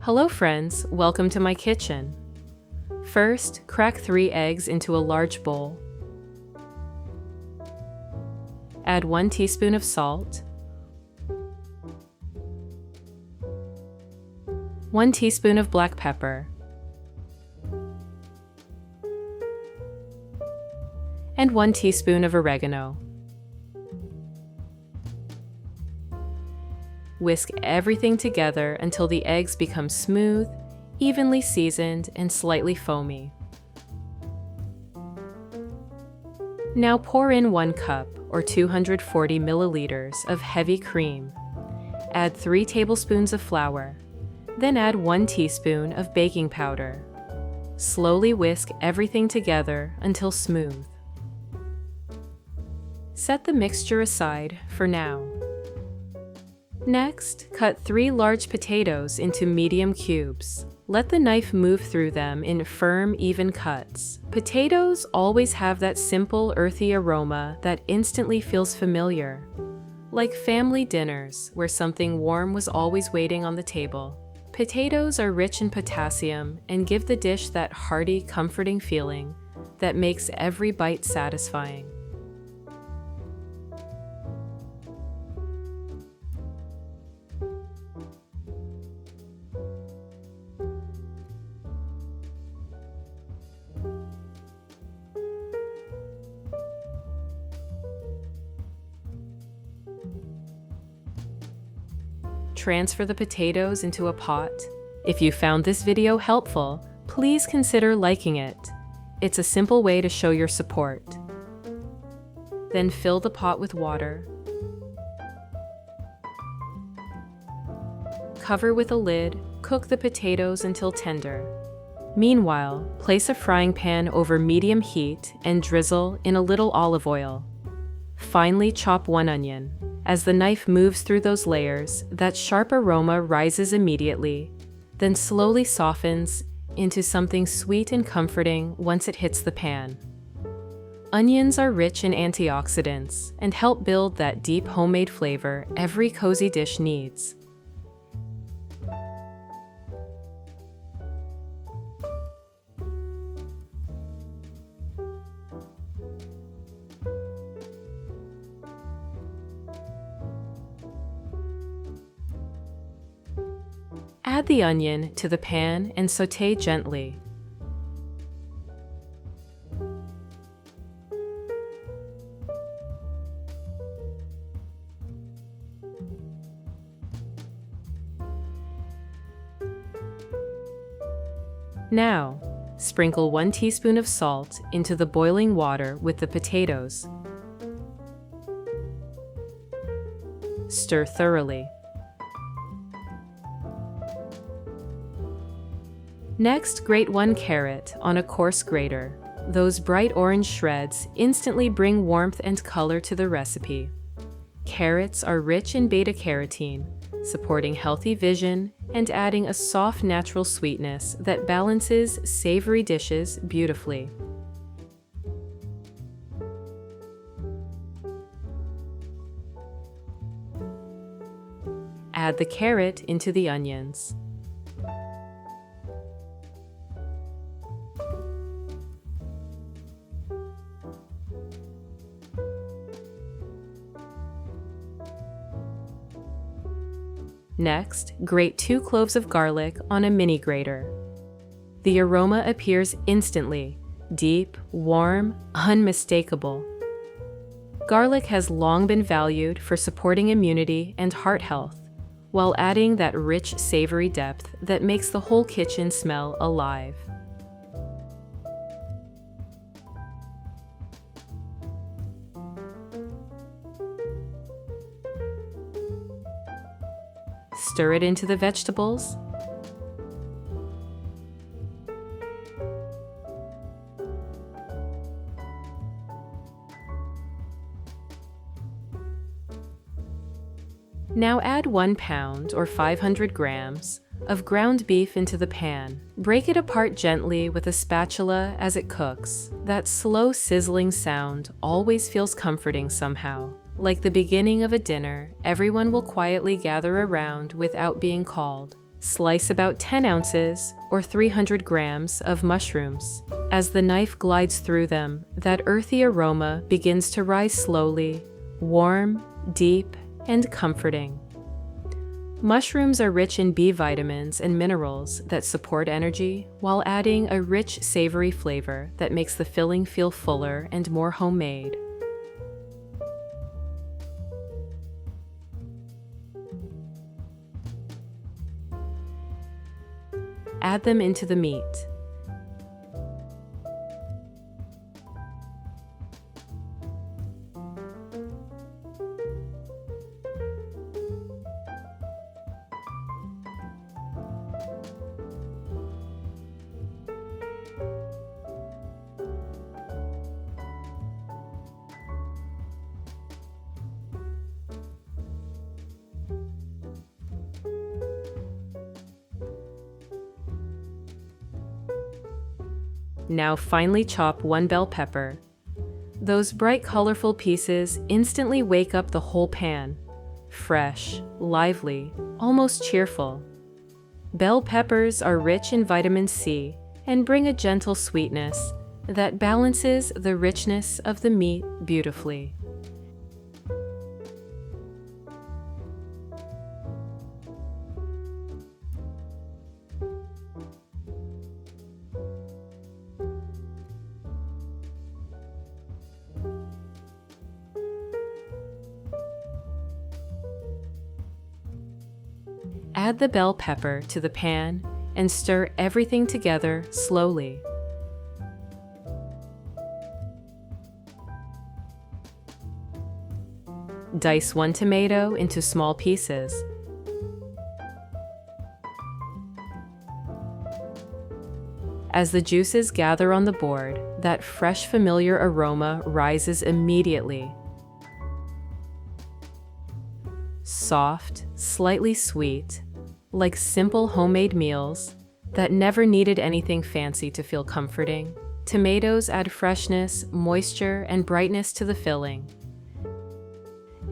Hello friends, welcome to my kitchen. First, crack 3 eggs into a large bowl. Add 1 teaspoon of salt, 1 teaspoon of black pepper, and 1 teaspoon of oregano. Whisk everything together until the eggs become smooth, evenly seasoned, and slightly foamy. Now pour in 1 cup or 240 milliliters of heavy cream. Add 3 tablespoons of flour, then add 1 teaspoon of baking powder. Slowly whisk everything together until smooth. Set the mixture aside for now. Next, cut 3 large potatoes into medium cubes. Let the knife move through them in firm, even cuts. Potatoes always have that simple, earthy aroma that instantly feels familiar, like family dinners where something warm was always waiting on the table. Potatoes are rich in potassium and give the dish that hearty, comforting feeling that makes every bite satisfying. Transfer the potatoes into a pot. If you found this video helpful, please consider liking it. It's a simple way to show your support. Then fill the pot with water. Cover with a lid, cook the potatoes until tender. Meanwhile, place a frying pan over medium heat and drizzle in a little olive oil. Finely chop 1 onion. As the knife moves through those layers, that sharp aroma rises immediately, then slowly softens into something sweet and comforting once it hits the pan. Onions are rich in antioxidants and help build that deep homemade flavor every cozy dish needs. Add the onion to the pan and sauté gently. Now, sprinkle 1 teaspoon of salt into the boiling water with the potatoes. Stir thoroughly. Next, grate 1 carrot on a coarse grater. Those bright orange shreds instantly bring warmth and color to the recipe. Carrots are rich in beta-carotene, supporting healthy vision and adding a soft natural sweetness that balances savory dishes beautifully. Add the carrot into the onions. Next, grate 2 cloves of garlic on a mini grater. The aroma appears instantly, deep, warm, unmistakable. Garlic has long been valued for supporting immunity and heart health, while adding that rich, savory depth that makes the whole kitchen smell alive. Stir it into the vegetables. Now add 1 pound or 500 grams of ground beef into the pan. Break it apart gently with a spatula as it cooks. That slow sizzling sound always feels comforting somehow. Like the beginning of a dinner, everyone will quietly gather around without being called. Slice about 10 ounces or 300 grams of mushrooms. As the knife glides through them, that earthy aroma begins to rise slowly, warm, deep, and comforting. Mushrooms are rich in B vitamins and minerals that support energy, while adding a rich, savory flavor that makes the filling feel fuller and more homemade. Add them into the meat. Now finely chop 1 bell pepper. Those bright, colorful pieces instantly wake up the whole pan. Fresh, lively, almost cheerful. Bell peppers are rich in vitamin C and bring a gentle sweetness that balances the richness of the meat beautifully. Add the bell pepper to the pan and stir everything together slowly. Dice 1 tomato into small pieces. As the juices gather on the board, that fresh, familiar aroma rises immediately. Soft, slightly sweet, like simple homemade meals that never needed anything fancy to feel comforting. Tomatoes add freshness, moisture, and brightness to the filling.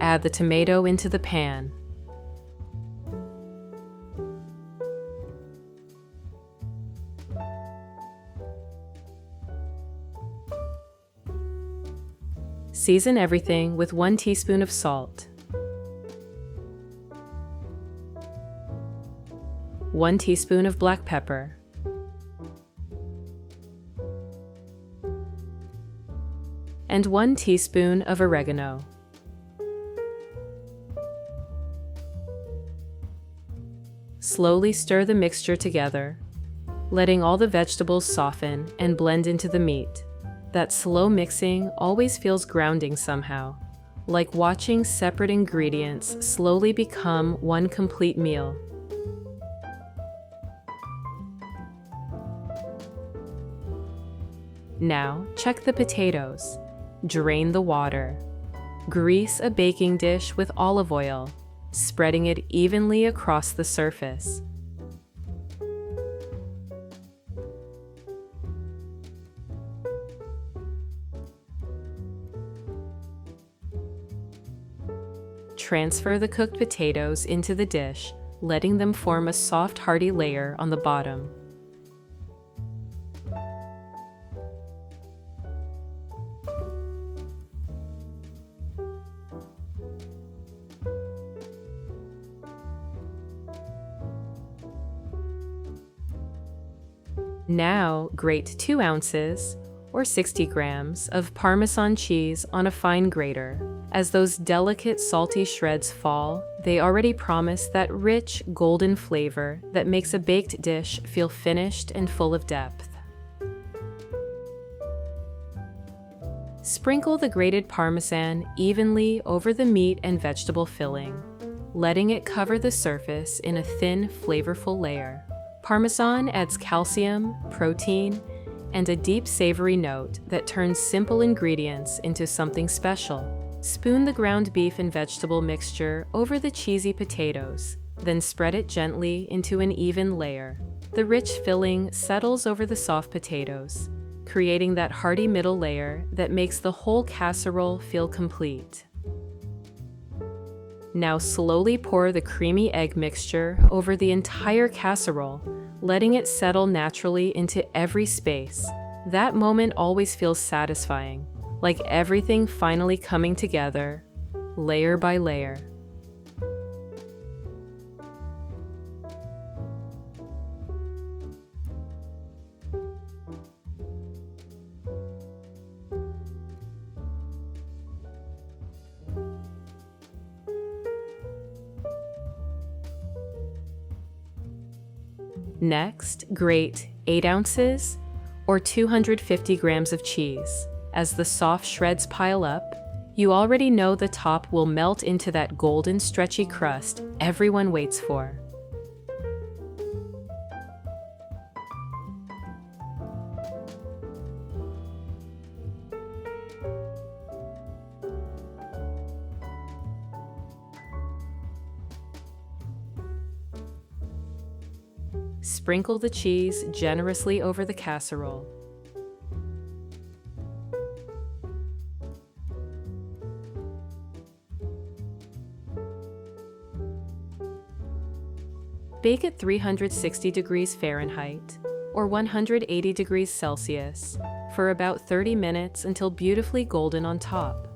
Add the tomato into the pan. Season everything with 1 teaspoon of salt, 1 teaspoon of black pepper, and 1 teaspoon of oregano. Slowly stir the mixture together, letting all the vegetables soften and blend into the meat. That slow mixing always feels grounding somehow, like watching separate ingredients slowly become one complete meal. Now, check the potatoes. Drain the water. Grease a baking dish with olive oil, spreading it evenly across the surface. Transfer the cooked potatoes into the dish, letting them form a soft, hearty layer on the bottom. Now, grate 2 ounces, or 60 grams, of Parmesan cheese on a fine grater. As those delicate, salty shreds fall, they already promise that rich, golden flavor that makes a baked dish feel finished and full of depth. Sprinkle the grated Parmesan evenly over the meat and vegetable filling, letting it cover the surface in a thin, flavorful layer. Parmesan adds calcium, protein, and a deep savory note that turns simple ingredients into something special. Spoon the ground beef and vegetable mixture over the cheesy potatoes, then spread it gently into an even layer. The rich filling settles over the soft potatoes, creating that hearty middle layer that makes the whole casserole feel complete. Now slowly pour the creamy egg mixture over the entire casserole, letting it settle naturally into every space. That moment always feels satisfying, like everything finally coming together, layer by layer. Next, grate 8 ounces or 250 grams of cheese. As the soft shreds pile up, you already know the top will melt into that golden, stretchy crust everyone waits for. Sprinkle the cheese generously over the casserole. Bake at 360 degrees Fahrenheit or 180 degrees Celsius for about 30 minutes until beautifully golden on top.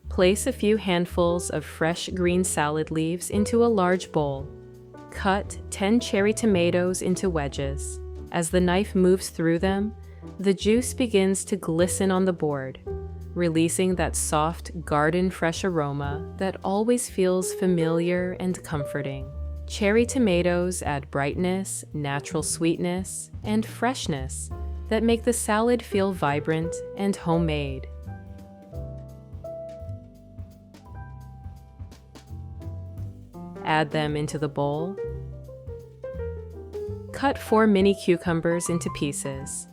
Place a few handfuls of fresh green salad leaves into a large bowl. Cut 10 cherry tomatoes into wedges. As the knife moves through them, the juice begins to glisten on the board, releasing that soft, garden-fresh aroma that always feels familiar and comforting. Cherry tomatoes add brightness, natural sweetness, and freshness that make the salad feel vibrant and homemade. Add them into the bowl. Cut 4 mini cucumbers into pieces.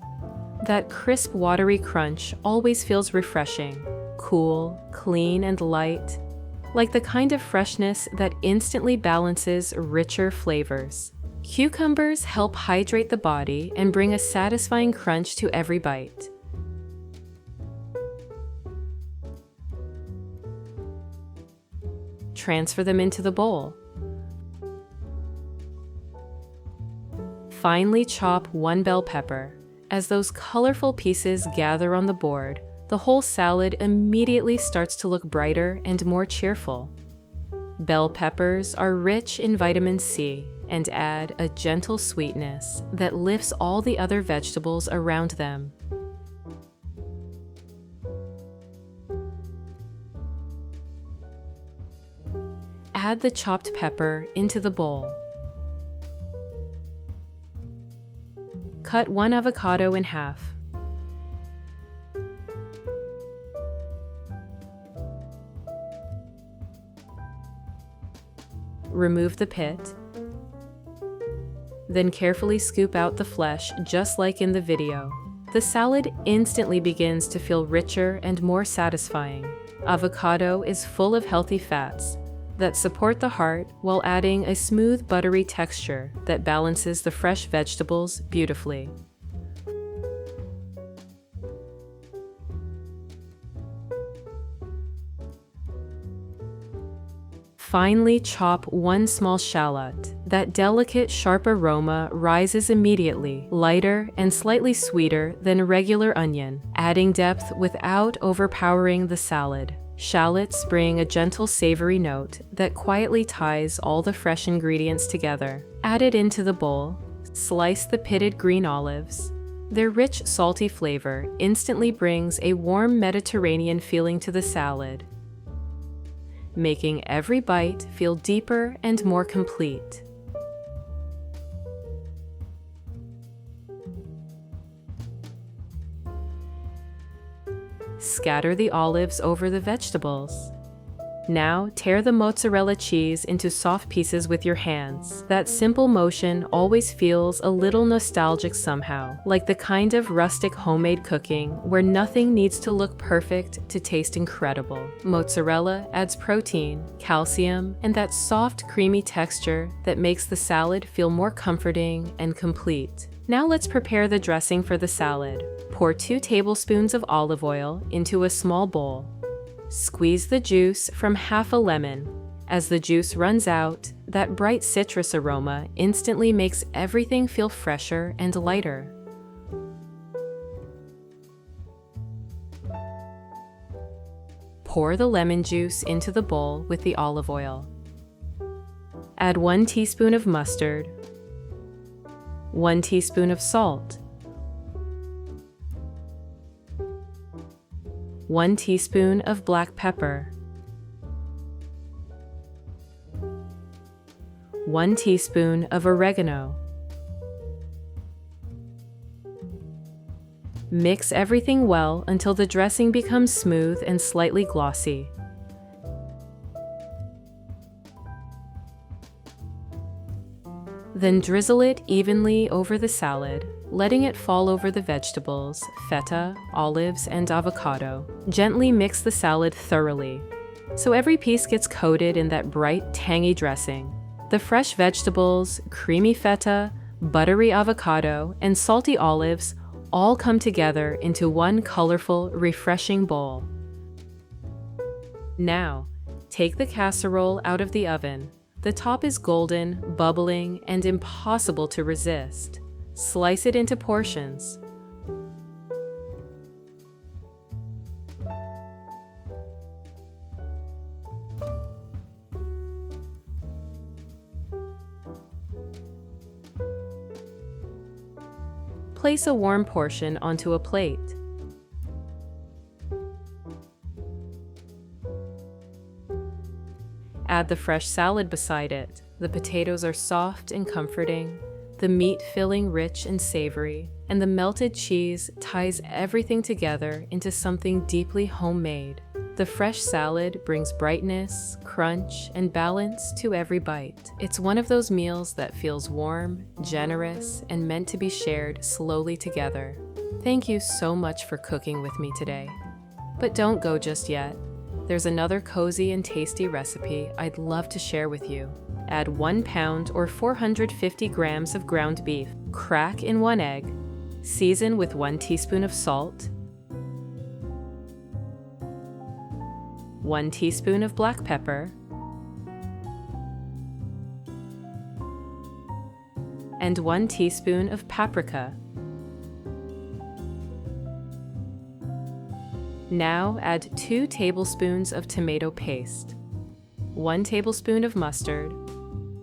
That crisp, watery crunch always feels refreshing, cool, clean, and light, like the kind of freshness that instantly balances richer flavors. Cucumbers help hydrate the body and bring a satisfying crunch to every bite. Transfer them into the bowl. Finely chop 1 bell pepper. As those colorful pieces gather on the board, the whole salad immediately starts to look brighter and more cheerful. Bell peppers are rich in vitamin C and add a gentle sweetness that lifts all the other vegetables around them. Add the chopped pepper into the bowl. Cut 1 avocado in half. Remove the pit. Then carefully scoop out the flesh just like in the video. The salad instantly begins to feel richer and more satisfying. Avocado is full of healthy fats that support the heart while adding a smooth, buttery texture that balances the fresh vegetables beautifully. Finely chop 1 small shallot. That delicate, sharp aroma rises immediately, lighter and slightly sweeter than regular onion, adding depth without overpowering the salad. Shallots bring a gentle savory note that quietly ties all the fresh ingredients together. Add it into the bowl. Slice the pitted green olives. Their rich, salty flavor instantly brings a warm Mediterranean feeling to the salad, making every bite feel deeper and more complete. Scatter the olives over the vegetables. Now tear the mozzarella cheese into soft pieces with your hands. That simple motion always feels a little nostalgic somehow, like the kind of rustic homemade cooking where nothing needs to look perfect to taste incredible. Mozzarella adds protein, calcium, and that soft, creamy texture that makes the salad feel more comforting and complete. Now let's prepare the dressing for the salad. Pour 2 tablespoons of olive oil into a small bowl. Squeeze the juice from half a lemon. As the juice runs out, that bright citrus aroma instantly makes everything feel fresher and lighter. Pour the lemon juice into the bowl with the olive oil. Add 1 teaspoon of mustard, 1 teaspoon of salt, 1 teaspoon of black pepper, 1 teaspoon of oregano. Mix everything well until the dressing becomes smooth and slightly glossy. Then drizzle it evenly over the salad, letting it fall over the vegetables, feta, olives, and avocado. Gently mix the salad thoroughly, so every piece gets coated in that bright, tangy dressing. The fresh vegetables, creamy feta, buttery avocado, and salty olives all come together into one colorful, refreshing bowl. Now, take the casserole out of the oven. The top is golden, bubbling, and impossible to resist. Slice it into portions. Place a warm portion onto a plate. Add the fresh salad beside it. The potatoes are soft and comforting, the meat filling rich and savory, and the melted cheese ties everything together into something deeply homemade. The fresh salad brings brightness, crunch, and balance to every bite. It's one of those meals that feels warm, generous, and meant to be shared slowly together. Thank you so much for cooking with me today. But don't go just yet. There's another cozy and tasty recipe I'd love to share with you. Add 1 pound or 450 grams of ground beef. Crack in 1 egg. Season with 1 teaspoon of salt, 1 teaspoon of black pepper, and 1 teaspoon of paprika. Now add 2 tablespoons of tomato paste, 1 tablespoon of mustard.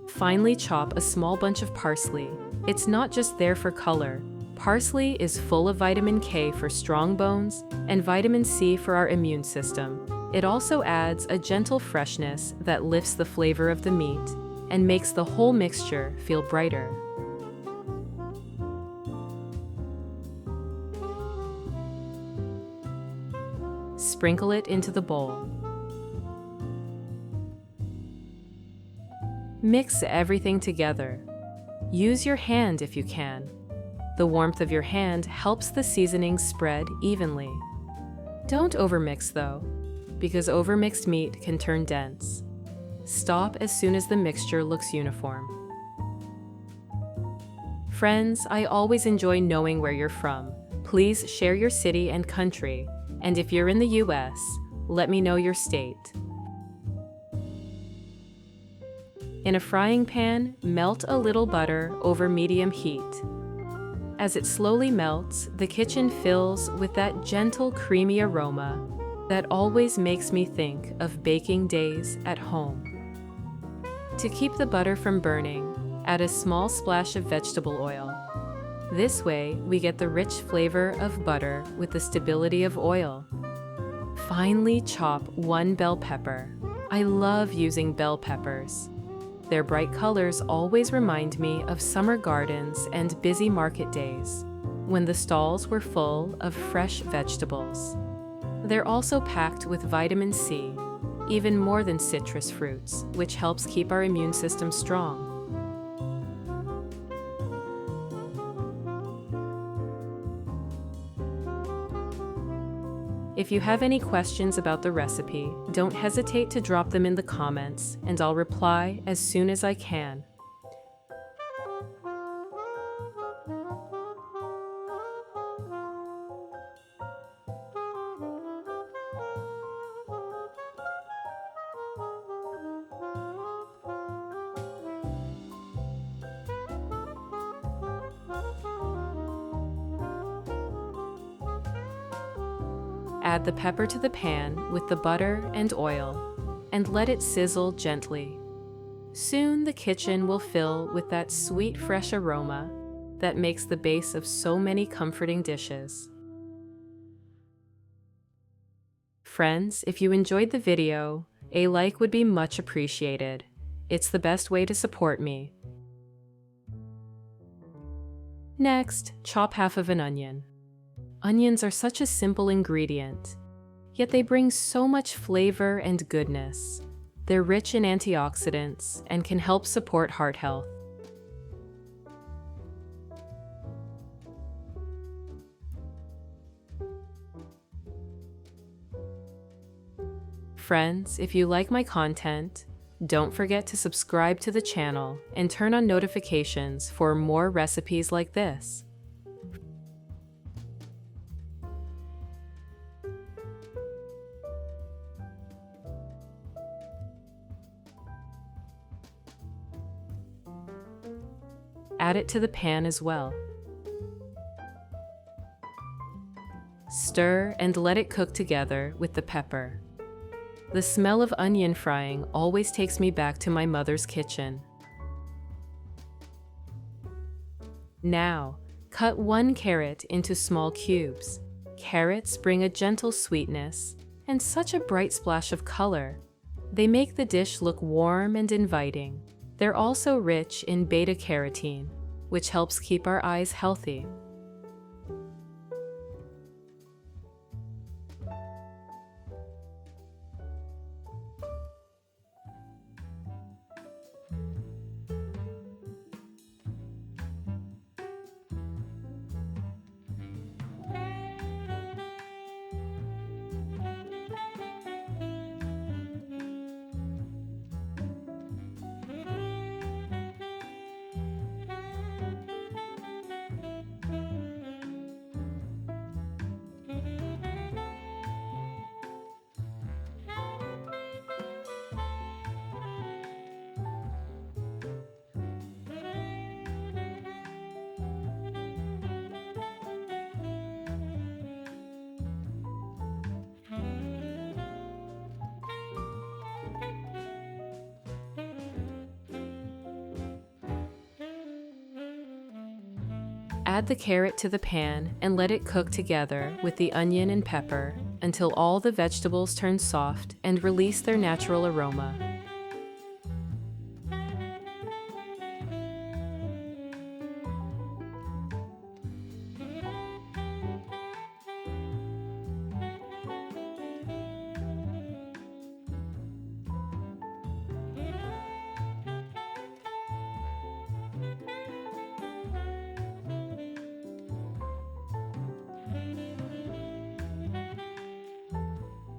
Finely chop a small bunch of parsley. It's not just there for color. Parsley is full of vitamin K for strong bones and vitamin C for our immune system. It also adds a gentle freshness that lifts the flavor of the meat and makes the whole mixture feel brighter. Sprinkle it into the bowl. Mix everything together. Use your hand if you can. The warmth of your hand helps the seasoning spread evenly. Don't overmix though, because overmixed meat can turn dense. Stop as soon as the mixture looks uniform. Friends, I always enjoy knowing where you're from. Please share your city and country. And if you're in the US, let me know your state. In a frying pan, melt a little butter over medium heat. As it slowly melts, the kitchen fills with that gentle, creamy aroma that always makes me think of baking days at home. To keep the butter from burning, add a small splash of vegetable oil. This way, we get the rich flavor of butter with the stability of oil. Finely chop 1 bell pepper. I love using bell peppers. Their bright colors always remind me of summer gardens and busy market days, when the stalls were full of fresh vegetables. They're also packed with vitamin C, even more than citrus fruits, which helps keep our immune system strong. If you have any questions about the recipe, don't hesitate to drop them in the comments, and I'll reply as soon as I can. Add the pepper to the pan with the butter and oil, and let it sizzle gently. Soon the kitchen will fill with that sweet, fresh aroma that makes the base of so many comforting dishes. Friends, if you enjoyed the video, a like would be much appreciated. It's the best way to support me. Next, chop half of an onion. Onions are such a simple ingredient, yet they bring so much flavor and goodness. They're rich in antioxidants and can help support heart health. Friends, if you like my content, don't forget to subscribe to the channel and turn on notifications for more recipes like this. Add it to the pan as well. Stir and let it cook together with the pepper. The smell of onion frying always takes me back to my mother's kitchen. Now, cut 1 carrot into small cubes. Carrots bring a gentle sweetness and such a bright splash of color. They make the dish look warm and inviting. They're also rich in beta-carotene, which helps keep our eyes healthy. Add the carrot to the pan and let it cook together with the onion and pepper until all the vegetables turn soft and release their natural aroma.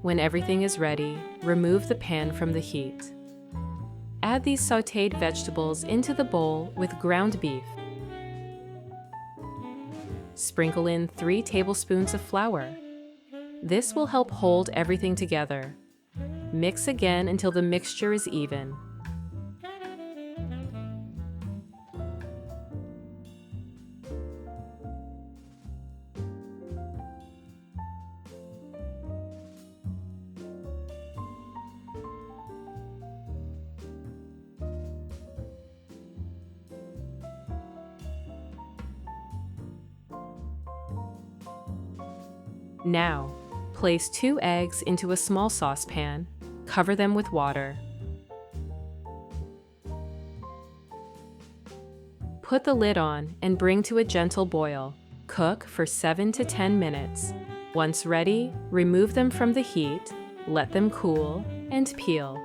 When everything is ready, remove the pan from the heat. Add these sautéed vegetables into the bowl with ground beef. Sprinkle in 3 tablespoons of flour. This will help hold everything together. Mix again until the mixture is even. Now, place 2 eggs into a small saucepan. Cover them with water. Put the lid on and bring to a gentle boil. Cook for 7 to 10 minutes. Once ready, remove them from the heat, let them cool, and peel.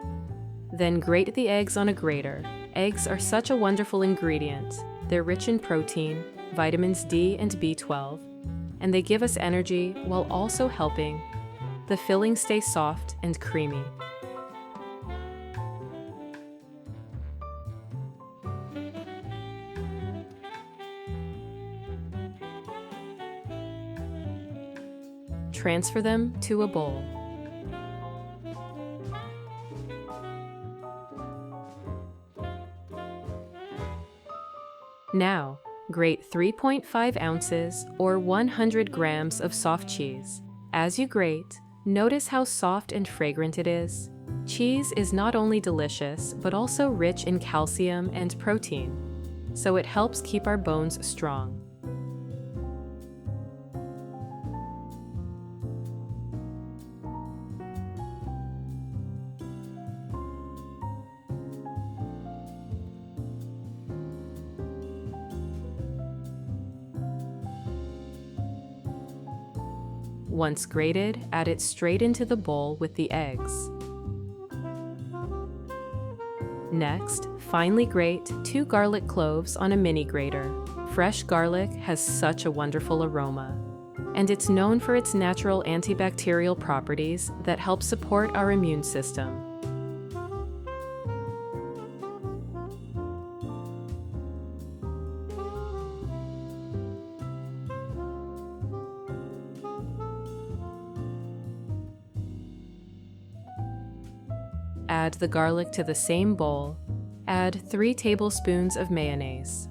Then grate the eggs on a grater. Eggs are such a wonderful ingredient. They're rich in protein, vitamins D and B12, and they give us energy while also helping the filling stay soft and creamy. Transfer them to a bowl. Now, grate 3.5 ounces or 100 grams of soft cheese. As you grate, notice how soft and fragrant it is. Cheese is not only delicious, but also rich in calcium and protein, so it helps keep our bones strong. Once grated, add it straight into the bowl with the eggs. Next, finely grate 2 garlic cloves on a mini grater. Fresh garlic has such a wonderful aroma, and it's known for its natural antibacterial properties that help support our immune system. Add the garlic to the same bowl. Add 3 tablespoons of mayonnaise.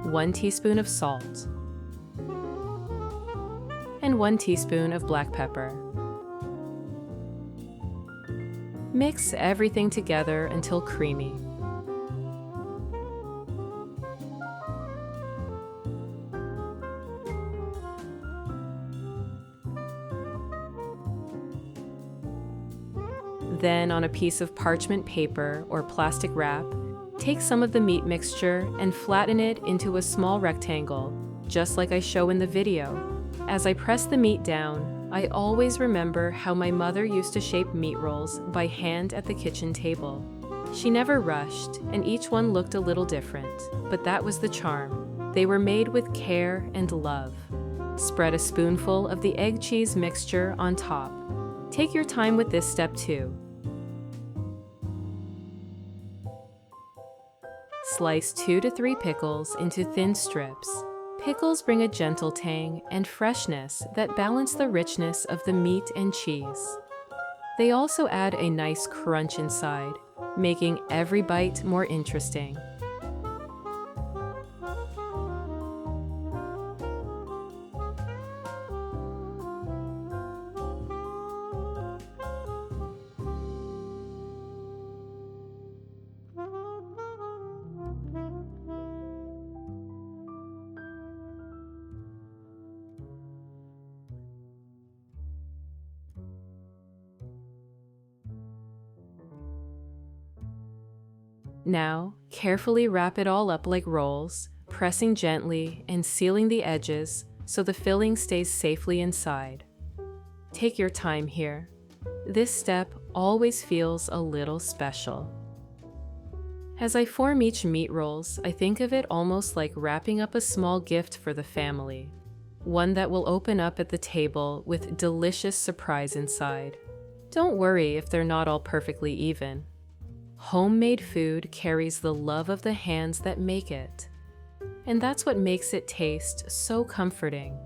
One teaspoon of salt, and 1 teaspoon of black pepper. Mix everything together until creamy. Then, on a piece of parchment paper or plastic wrap, take some of the meat mixture and flatten it into a small rectangle, just like I show in the video. As I press the meat down, I always remember how my mother used to shape meat rolls by hand at the kitchen table. She never rushed, and each one looked a little different, but that was the charm. They were made with care and love. Spread a spoonful of the egg cheese mixture on top. Take your time with this step too. Slice 2 to 3 pickles into thin strips. Pickles bring a gentle tang and freshness that balance the richness of the meat and cheese. They also add a nice crunch inside, making every bite more interesting. Now, carefully wrap it all up like rolls, pressing gently and sealing the edges so the filling stays safely inside. Take your time here. This step always feels a little special. As I form each meat rolls, I think of it almost like wrapping up a small gift for the family, one that will open up at the table with delicious surprise inside. Don't worry if they're not all perfectly even. Homemade food carries the love of the hands that make it, and that's what makes it taste so comforting.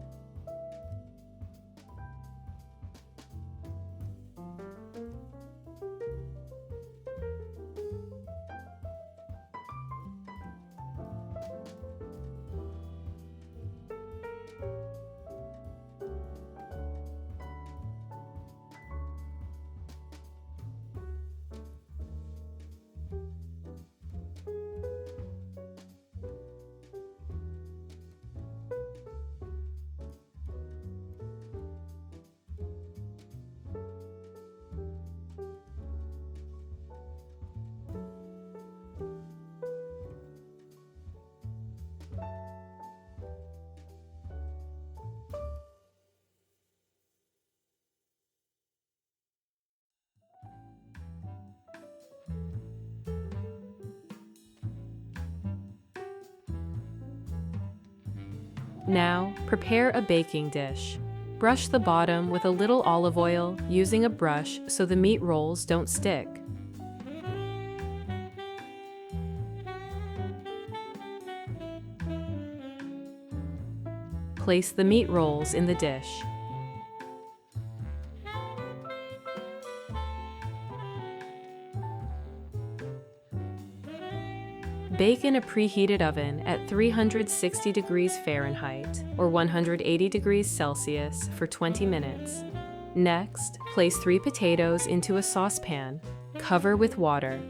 Now, prepare a baking dish. Brush the bottom with a little olive oil using a brush so the meat rolls don't stick. Place the meat rolls in the dish. Bake in a preheated oven at 360 degrees Fahrenheit or 180 degrees Celsius for 20 minutes. Next, place 3 potatoes into a saucepan. Cover with water.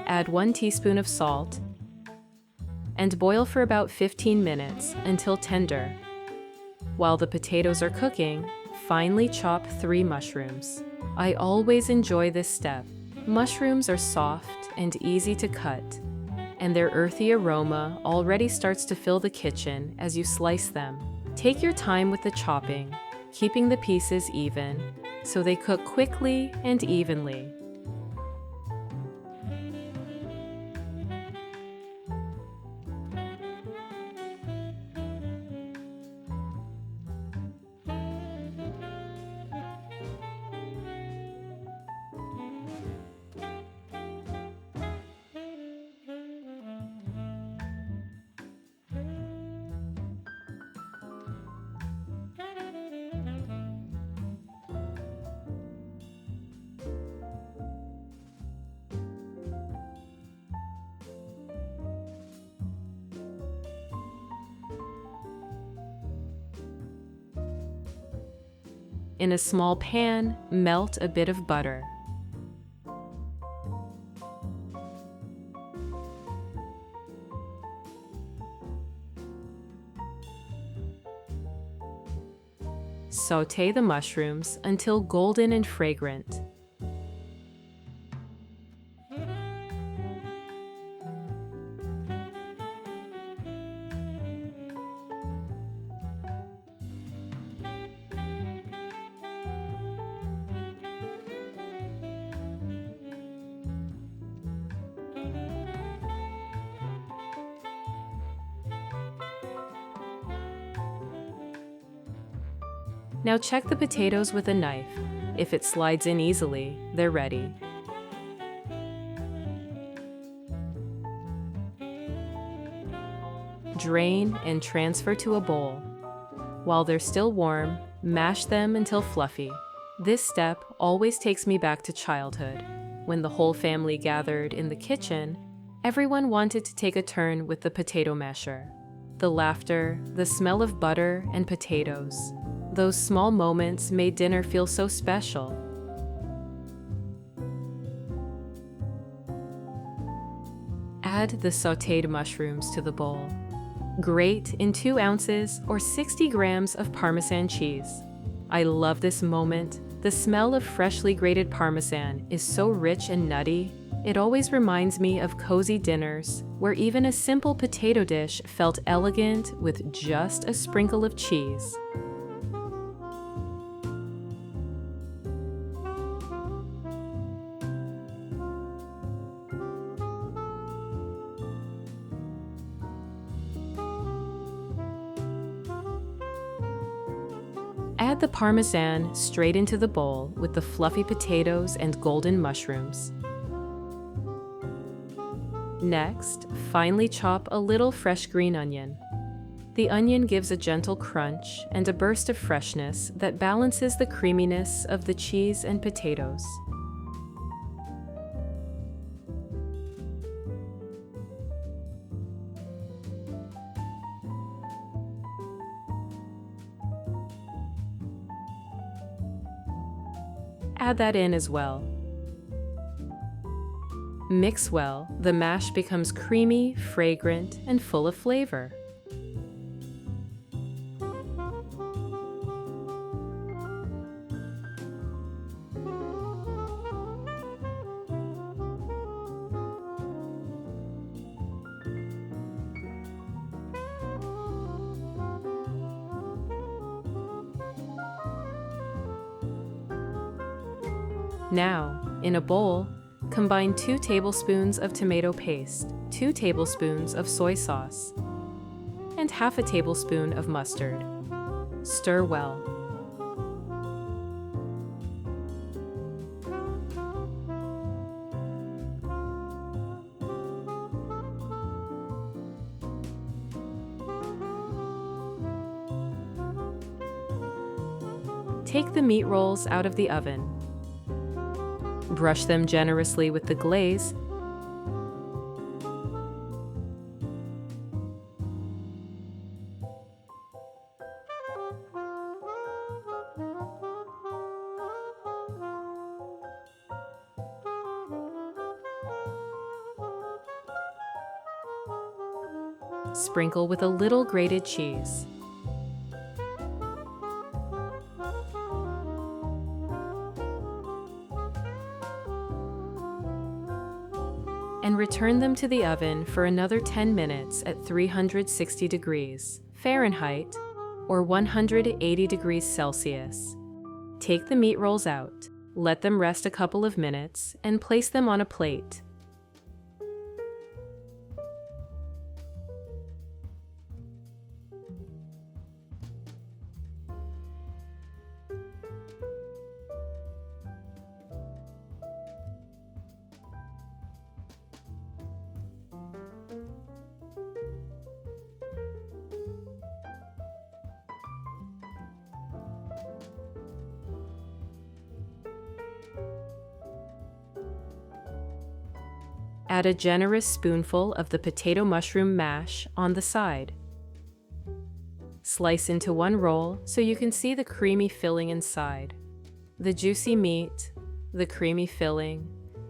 Add 1 teaspoon of salt and boil for about 15 minutes until tender. While the potatoes are cooking, finely chop 3 mushrooms. I always enjoy this step. Mushrooms are soft and easy to cut, and their earthy aroma already starts to fill the kitchen as you slice them. Take your time with the chopping, keeping the pieces even, so they cook quickly and evenly. In a small pan, melt a bit of butter. Sauté the mushrooms until golden and fragrant. Now check the potatoes with a knife. If it slides in easily, they're ready. Drain and transfer to a bowl. While they're still warm, mash them until fluffy. This step always takes me back to childhood. When the whole family gathered in the kitchen, everyone wanted to take a turn with the potato masher. The laughter, the smell of butter and potatoes. Those small moments made dinner feel so special. Add the sautéed mushrooms to the bowl. Grate in 2 ounces or 60 grams of Parmesan cheese. I love this moment. The smell of freshly grated Parmesan is so rich and nutty. It always reminds me of cozy dinners where even a simple potato dish felt elegant with just a sprinkle of cheese. Add the Parmesan straight into the bowl with the fluffy potatoes and golden mushrooms. Next, finely chop a little fresh green onion. The onion gives a gentle crunch and a burst of freshness that balances the creaminess of the cheese and potatoes. Add that in as well. Mix well, the mash becomes creamy, fragrant, and full of flavor. Now, in a bowl, Combine 2 tablespoons of tomato paste, 2 tablespoons of soy sauce, and half a tablespoon of mustard. Stir well. Take the meat rolls out of the oven. Brush them generously with the glaze. Sprinkle with a little grated cheese. And return them to the oven for another 10 minutes at 360 degrees Fahrenheit or 180 degrees Celsius. Take the meat rolls out, let them rest a couple of minutes, and place them on a plate. Add a generous spoonful of the potato mushroom mash on the side. Slice into one roll so you can see the creamy filling inside. The juicy meat, the creamy filling,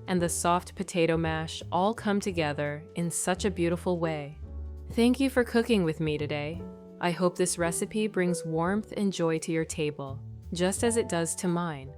and the soft potato mash all come together in such a beautiful way. Thank you for cooking with me today. I hope this recipe brings warmth and joy to your table, just as it does to mine.